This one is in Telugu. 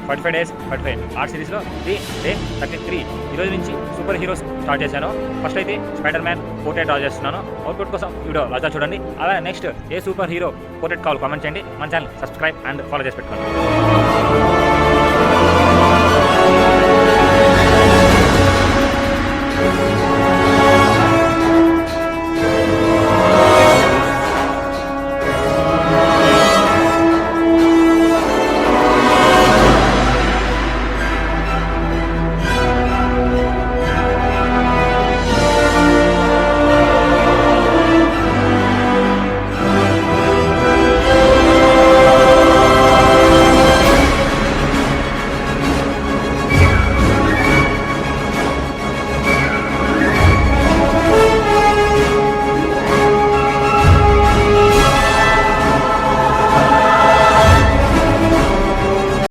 45 డేస్ 45 ఆర్ట్ సిరీస్లో డే 33 ఈరోజు నుంచి సూపర్ హీరోస్ స్టార్ట్ చేశాను. ఫస్ట్ అయితే స్పైడర్ మ్యాన్ పోర్ట్రేట్ డ్రా చేస్తున్నాను. అవుట్పుట్ కోసం వీడియో లాగా చూడండి. అలాగే నెక్స్ట్ ఏ సూపర్ హీరో పోర్ట్రేట్ కావాలి కామెంట్ చేయండి. మన ఛానల్ సబ్స్క్రైబ్ అండ్ ఫాలో చేసి పెట్టుకోండి.